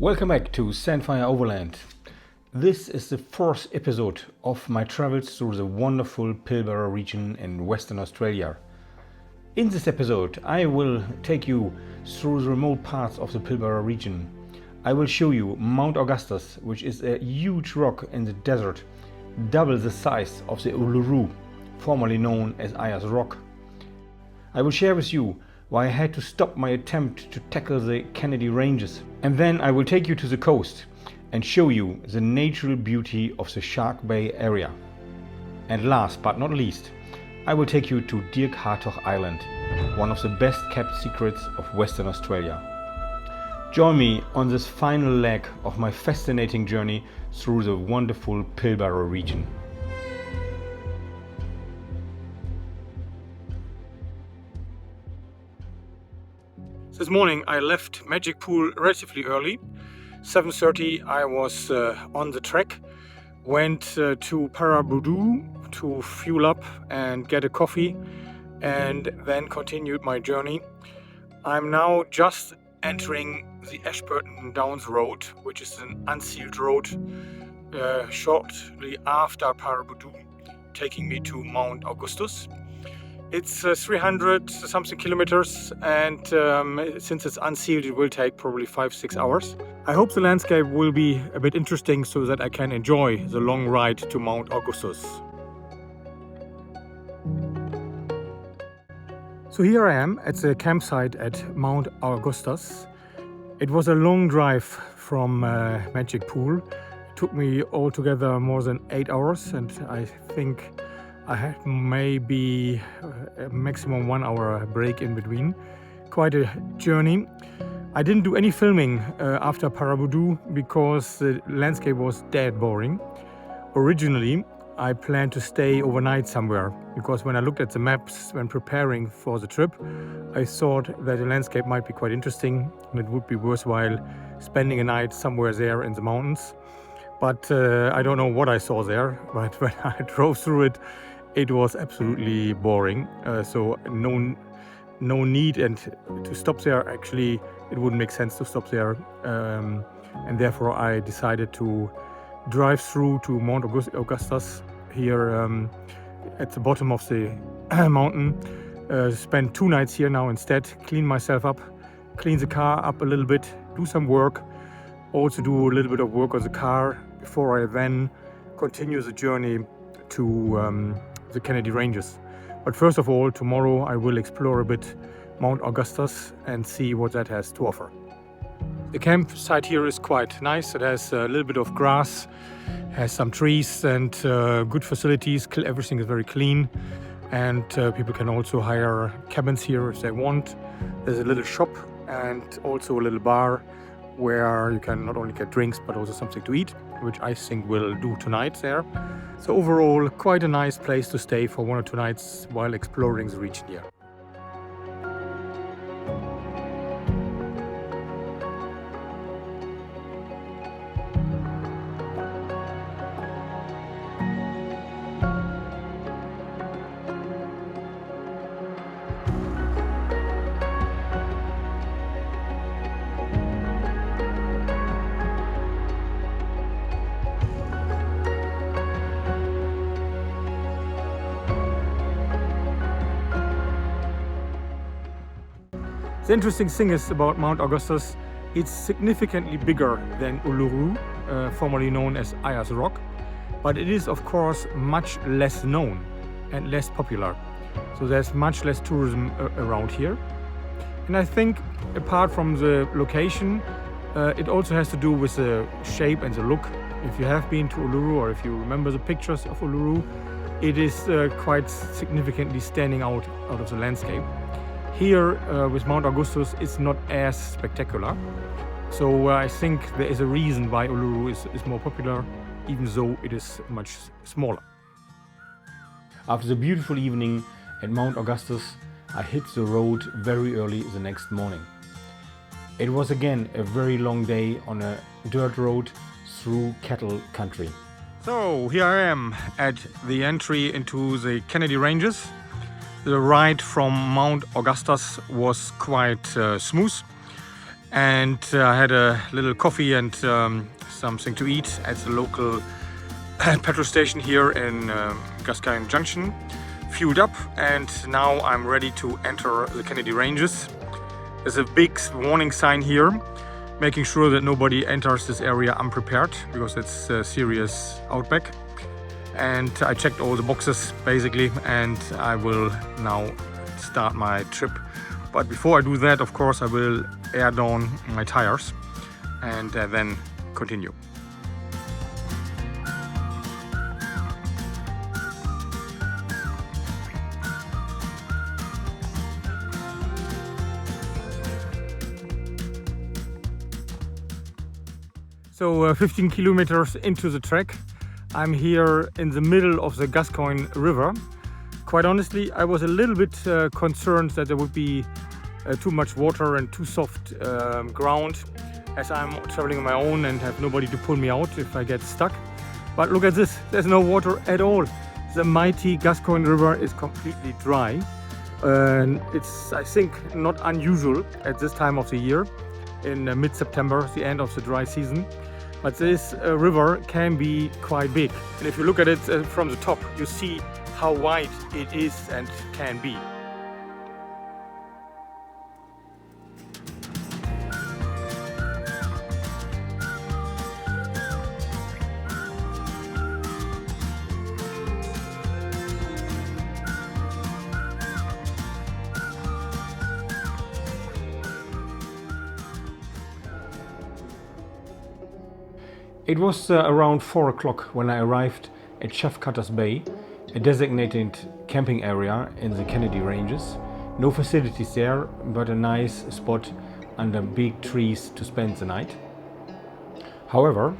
Welcome back to Sandfire Overland. This is the fourth episode of my travels through the wonderful Pilbara region in Western Australia. In this episode I will take you through the remote parts of the Pilbara region. I will show you Mount Augustus, which is a huge rock in the desert, double the size of the Uluru, formerly known as Ayers Rock. I will share with you why I had to stop my attempt to tackle the Kennedy Ranges. And then I will take you to the coast and show you the natural beauty of the Shark Bay area. And last but not least, I will take you to Dirk Hartog Island, one of the best kept secrets of Western Australia. Join me on this final leg of my fascinating journey through the wonderful Pilbara region. This morning I left Magic Pool relatively early. 7:30 I was on the trek, went to Parabudu to fuel up and get a coffee, and then continued my journey. I'm now just entering the Ashburton Downs Road, which is an unsealed road, shortly after Parabudu, taking me to Mount Augustus. It's 300 something kilometers, and since it's unsealed it will take probably 5-6 hours. I hope the landscape will be a bit interesting so that I can enjoy the long ride to Mount Augustus. So here I am at the campsite at Mount Augustus. It was a long drive from Magic Pool. It took me altogether more than 8 hours, and I think I had maybe a maximum 1 hour break in between. Quite a journey. I didn't do any filming after Parabudu because the landscape was dead boring. Originally, I planned to stay overnight somewhere because when I looked at the maps when preparing for the trip, I thought that the landscape might be quite interesting and it would be worthwhile spending a night somewhere there in the mountains. But I don't know what I saw there, but when I drove through it, it was absolutely boring, so no need and to stop there. Actually, it wouldn't make sense to stop there, and therefore I decided to drive through to Mount Augustus here at the bottom of the mountain. Spend 2 nights here now instead, clean myself up, clean the car up a little bit, do some work, also do a little bit of work on the car before I then continue the journey to the Kennedy Ranges. But first of all, tomorrow I will explore a bit Mount Augustus and see what that has to offer. The campsite here is quite nice. It has a little bit of grass, has some trees and good facilities. Everything is very clean, and people can also hire cabins here if they want. There's a little shop and also a little bar where you can not only get drinks but also something to eat, which I think we'll do tonight there. So overall, quite a nice place to stay for 1 or 2 nights while exploring the region here. The interesting thing is about Mount Augustus, it's significantly bigger than Uluru, formerly known as Ayers Rock, but it is of course much less known and less popular. So there's much less tourism around here. And I think apart from the location, it also has to do with the shape and the look. If you have been to Uluru or if you remember the pictures of Uluru, it is quite significantly standing out of the landscape. Here with Mount Augustus, it's not as spectacular. So I think there is a reason why Uluru is more popular, even though it is much smaller. After the beautiful evening at Mount Augustus, I hit the road very early the next morning. It was again a very long day on a dirt road through cattle country. So here I am at the entry into the Kennedy Ranges. The ride from Mount Augustus was quite smooth. and I had a little coffee and something to eat at the local petrol station here in Gascoyne Junction. Fueled up, and now I'm ready to enter the Kennedy Ranges. There's a big warning sign here, making sure that nobody enters this area unprepared, because it's a serious outback. And I checked all the boxes basically, and I will now start my trip. But before I do that, of course, I will air down my tires and then continue. So 15 kilometers into the trek, I'm here in the middle of the Gascoyne River. Quite honestly, I was a little bit concerned that there would be too much water and too soft ground, as I'm traveling on my own and have nobody to pull me out if I get stuck. But look at this, there's no water at all. The mighty Gascoyne River is completely dry. And it's, I think, not unusual at this time of the year, in mid-September, the end of the dry season. But this river can be quite big. And if you look at it from the top, you see how wide it is and can be. It was around 4 o'clock when I arrived at Chef Cutter's Bay, a designated camping area in the Kennedy Ranges. No facilities there, but a nice spot under big trees to spend the night. However,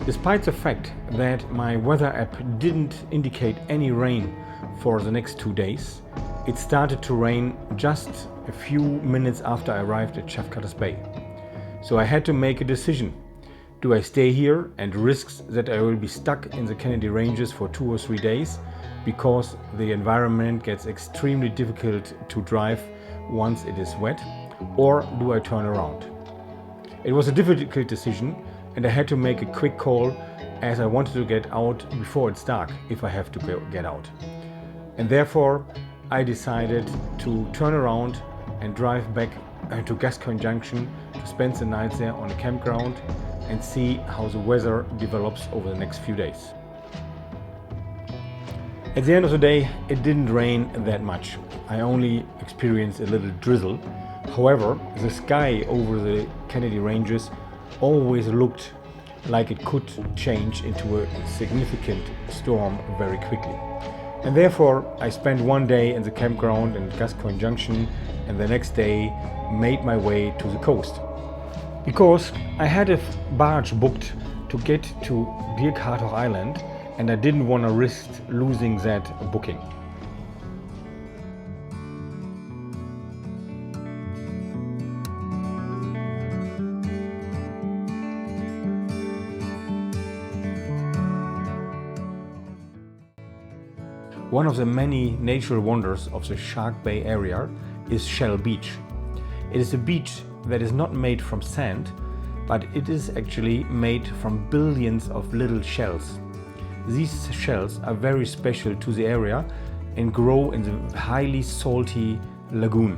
despite the fact that my weather app didn't indicate any rain for the next 2 days, it started to rain just a few minutes after I arrived at Chef Cutter's Bay. So I had to make a decision. Do I stay here and risk that I will be stuck in the Kennedy Ranges for 2 or 3 days because the environment gets extremely difficult to drive once it is wet, or do I turn around? It was a difficult decision, and I had to make a quick call as I wanted to get out before it's dark if I have to get out. And therefore I decided to turn around and drive back to Gascoyne Junction to spend the night there on a campground and see how the weather develops over the next few days. At the end of the day, it didn't rain that much. I only experienced a little drizzle. However, the sky over the Kennedy Ranges always looked like it could change into a significant storm very quickly. And therefore, I spent 1 day in the campground in Gascoyne Junction, and the next day made my way to the coast. Because I had a barge booked to get to Dirk Hartog Island, and I didn't want to risk losing that booking. One of the many natural wonders of the Shark Bay area is Shell Beach. It is a beach that is not made from sand, but it is actually made from billions of little shells. These shells are very special to the area and grow in the highly salty lagoon.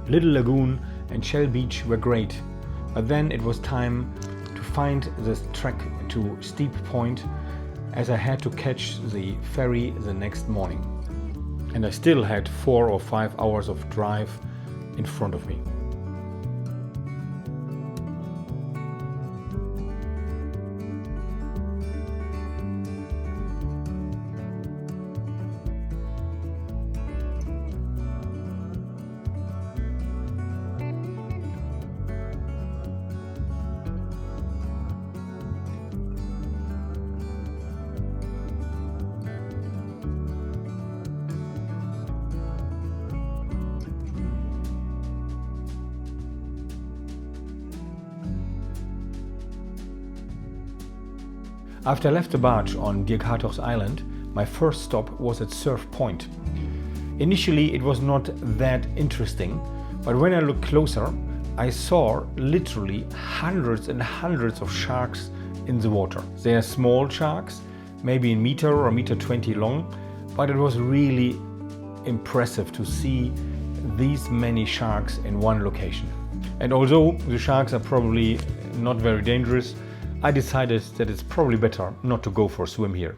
Little Lagoon and Shell Beach were great, but then it was time to find the trek to Steep Point, as I had to catch the ferry the next morning. And I still had 4 or 5 hours of drive in front of me. After I left the barge on Dirk Hartog Island, my first stop was at Surf Point. Initially it was not that interesting, But when I looked closer, I saw literally hundreds and hundreds of sharks in the water. They are small sharks, maybe a meter or meter 20 long, but it was really impressive to see these many sharks in one location. And although the sharks are probably not very dangerous, I decided that it's probably better not to go for a swim here.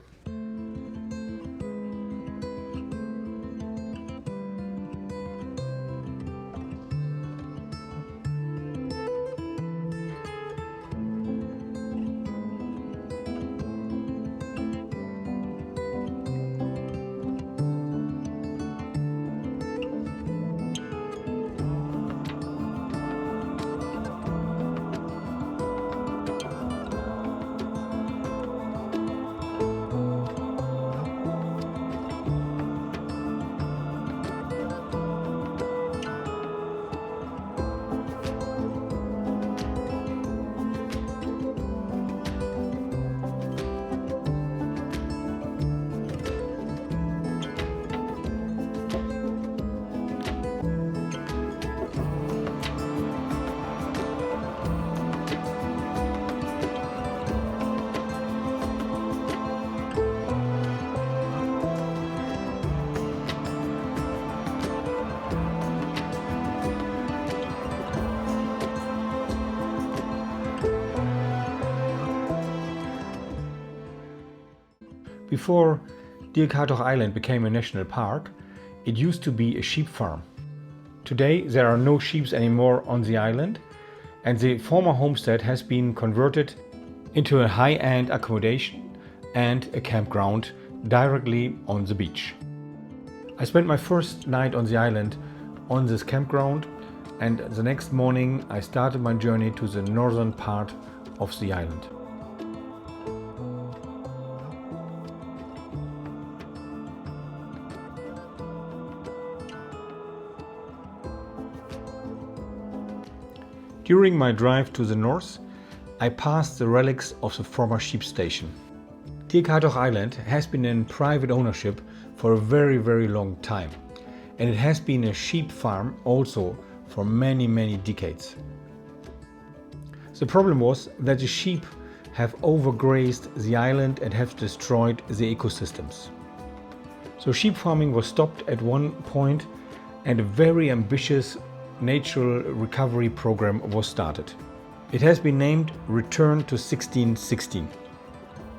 Before Dirk Hartog Island became a national park, it used to be a sheep farm. Today there are no sheep anymore on the island, and the former homestead has been converted into a high-end accommodation and a campground directly on the beach. I spent my first night on the island on this campground, and the next morning I started my journey to the northern part of the island. During my drive to the north, I passed the relics of the former sheep station. Dirk Hartog Island has been in private ownership for a very long time, and it has been a sheep farm also for many decades. The problem was that the sheep have overgrazed the island and have destroyed the ecosystems. So sheep farming was stopped at one point, and a very ambitious natural recovery program was started. It has been named Return to 1616.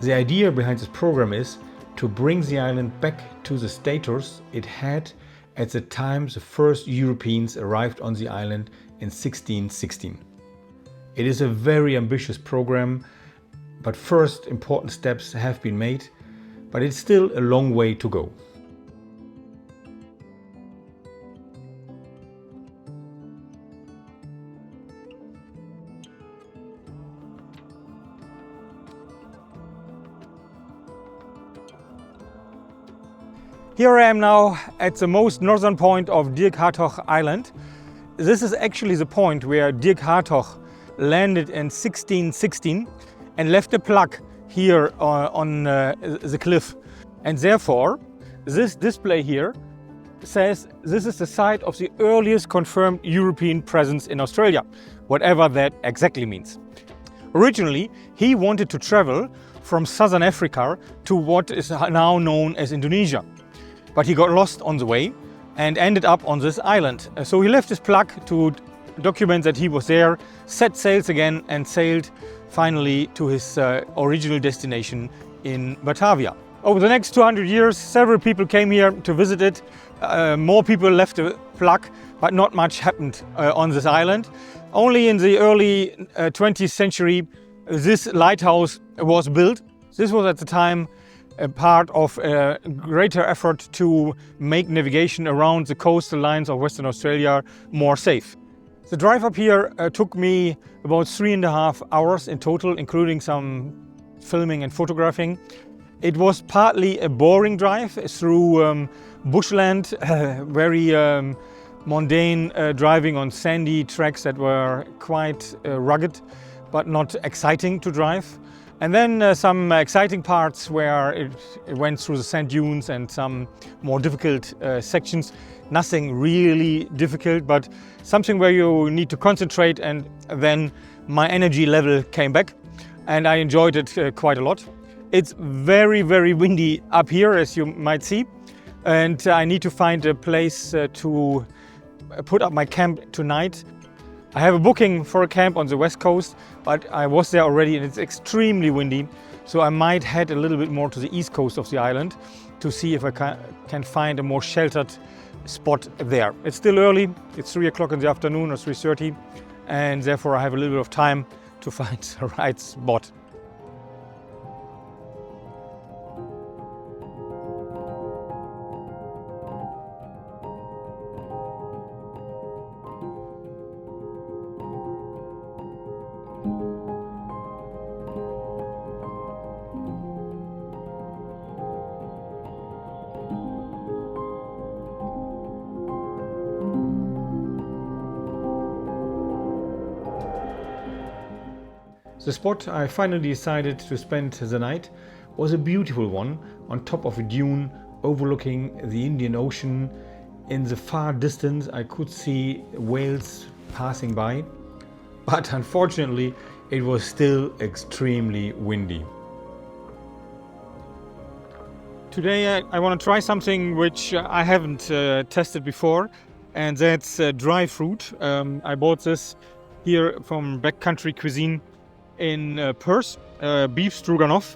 The idea behind this program is to bring the island back to the status it had at the time the first Europeans arrived on the island in 1616. It is a very ambitious program, but first important steps have been made, but it's still a long way to go. Here I am now at the most northern point of Dirk Hartog Island. This is actually the point where Dirk Hartog landed in 1616 and left a plaque here on the cliff. And therefore, this display here says this is the site of the earliest confirmed European presence in Australia, whatever that exactly means. Originally, he wanted to travel from southern Africa to what is now known as Indonesia. But he got lost on the way and ended up on this island. So he left his plaque to document that he was there, set sails again and sailed finally to his original destination in Batavia. Over the next 200 years, several people came here to visit it. More people left a plaque, but not much happened on this island. Only in the early 20th century, this lighthouse was built. This was at the time a part of a greater effort to make navigation around the coastal lines of Western Australia more safe. The drive up here took me about 3.5 hours in total, including some filming and photographing. It was partly a boring drive through bushland, very mundane driving on sandy tracks that were quite rugged but not exciting to drive. And then some exciting parts where it went through the sand dunes and some more difficult sections. Nothing really difficult, but something where you need to concentrate, and then my energy level came back and I enjoyed it quite a lot. It's very, very windy up here, as you might see, and I need to find a place to put up my camp tonight. I have a booking for a camp on the west coast, but I was there already and it's extremely windy, so I might head a little bit more to the east coast of the island to see if I can find a more sheltered spot there. It's still early, it's 3 o'clock in the afternoon or 3:30, and therefore I have a little bit of time to find the right spot. The spot I finally decided to spend the night was a beautiful one on top of a dune overlooking the Indian Ocean. In the far distance I could see whales passing by, but unfortunately it was still extremely windy. Today I want to try something which I haven't tested before, and that's dry fruit. I bought this here from Backcountry Cuisine in Perth, beef stroganoff.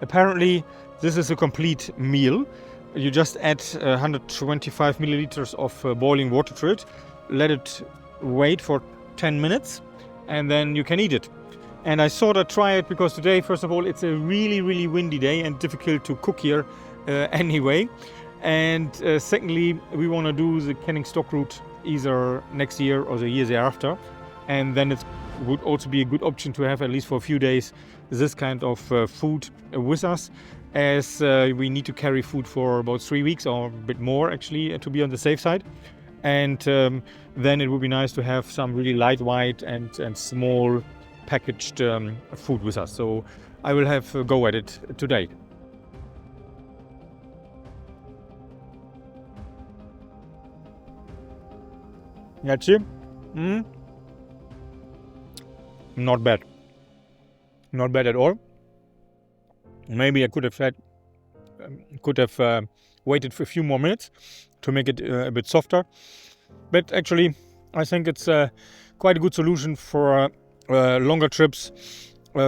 Apparently this is a complete meal. You just add 125 milliliters of boiling water to it, let it wait for 10 minutes, and then you can eat it. And I thought I'd try it because today, first of all, it's a really, really windy day and difficult to cook here anyway. And secondly, we want to do the canning stock route either next year or the year thereafter. And then it would also be a good option to have, at least for a few days, this kind of food with us, as we need to carry food for about 3 weeks or a bit more actually to be on the safe side. And then it would be nice to have some really lightweight and small packaged food with us. So I will have a go at it today. That's it. Not bad. Not bad at all. Maybe I could have waited for a few more minutes to make it a bit softer. But actually, I think it's quite a good solution for longer trips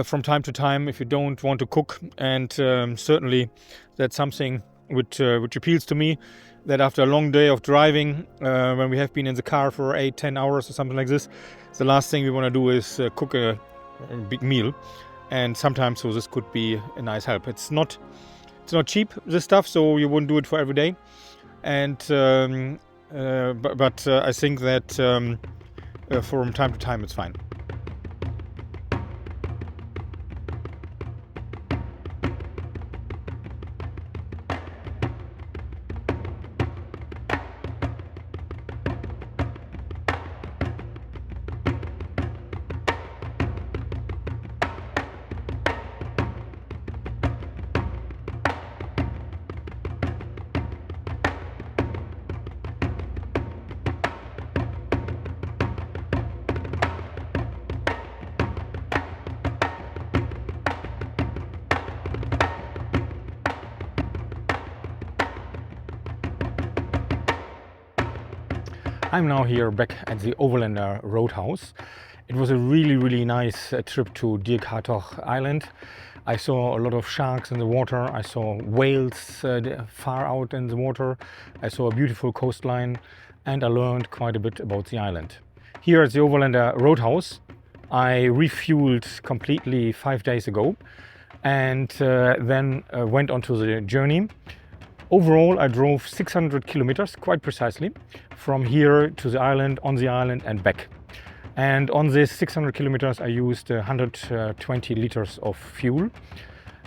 from time to time if you don't want to cook. And certainly that's something which appeals to me, that after a long day of driving, when we have been in the car for 8-10 hours or something like this, the last thing we want to do is cook a big meal. And sometimes so this could be a nice help. It's not cheap, this stuff, so you wouldn't do it for every day. And but I think that from time to time it's fine. I'm now here back at the Overlander Roadhouse. It was a really, really nice trip to Dirk Hartog Island. I saw a lot of sharks in the water. I saw whales far out in the water. I saw a beautiful coastline, and I learned quite a bit about the island. Here at the Overlander Roadhouse, I refueled completely 5 days ago, and then went onto the journey. Overall, I drove 600 kilometers, quite precisely, from here to the island, on the island and back. And on this 600 kilometers, I used 120 liters of fuel.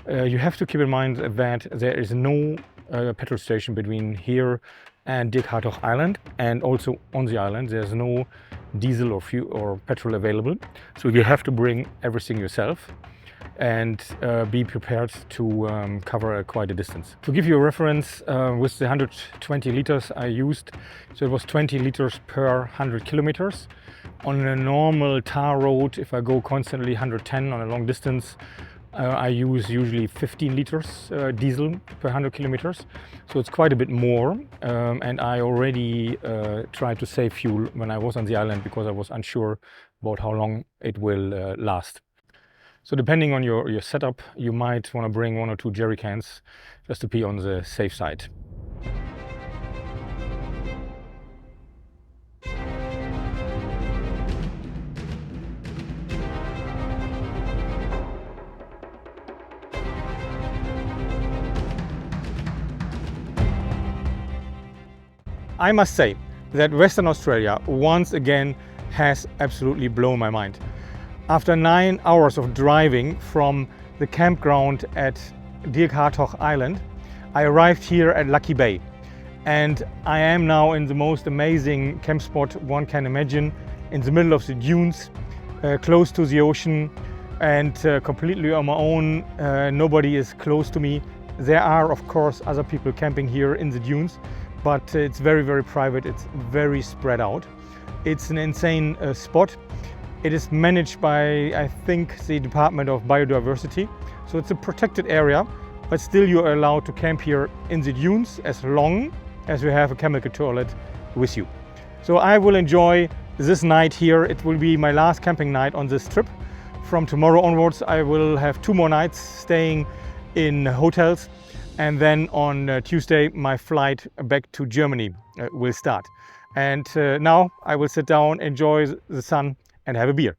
You have to keep in mind that there is no petrol station between here and Dirk Hartog Island, and also on the island there's no diesel or fuel or petrol available. So you have to bring everything yourself. and be prepared to cover quite a distance. To give you a reference, with the 120 liters I used, so it was 20 liters per 100 kilometers. On a normal tar road, if I go constantly 110 on a long distance, I use usually 15 liters diesel per 100 kilometers. So it's quite a bit more, and I already tried to save fuel when I was on the island because I was unsure about how long it will last. So depending on your setup, you might want to bring 1 or 2 jerry cans just to be on the safe side. I must say that Western Australia once again has absolutely blown my mind. After 9 hours of driving from the campground at Dirk Hartog Island, I arrived here at Lucky Bay. And I am now in the most amazing camp spot one can imagine, in the middle of the dunes, close to the ocean, and completely on my own. Nobody is close to me. There are, of course, other people camping here in the dunes, but it's very, very private. It's very spread out. It's an insane spot. It is managed by, I think, the Department of Biodiversity. So it's a protected area, but still you're allowed to camp here in the dunes as long as you have a chemical toilet with you. So I will enjoy this night here. It will be my last camping night on this trip. From tomorrow onwards, I will have 2 more nights staying in hotels. And then on Tuesday, my flight back to Germany will start. And now I will sit down, enjoy the sun and have a beer.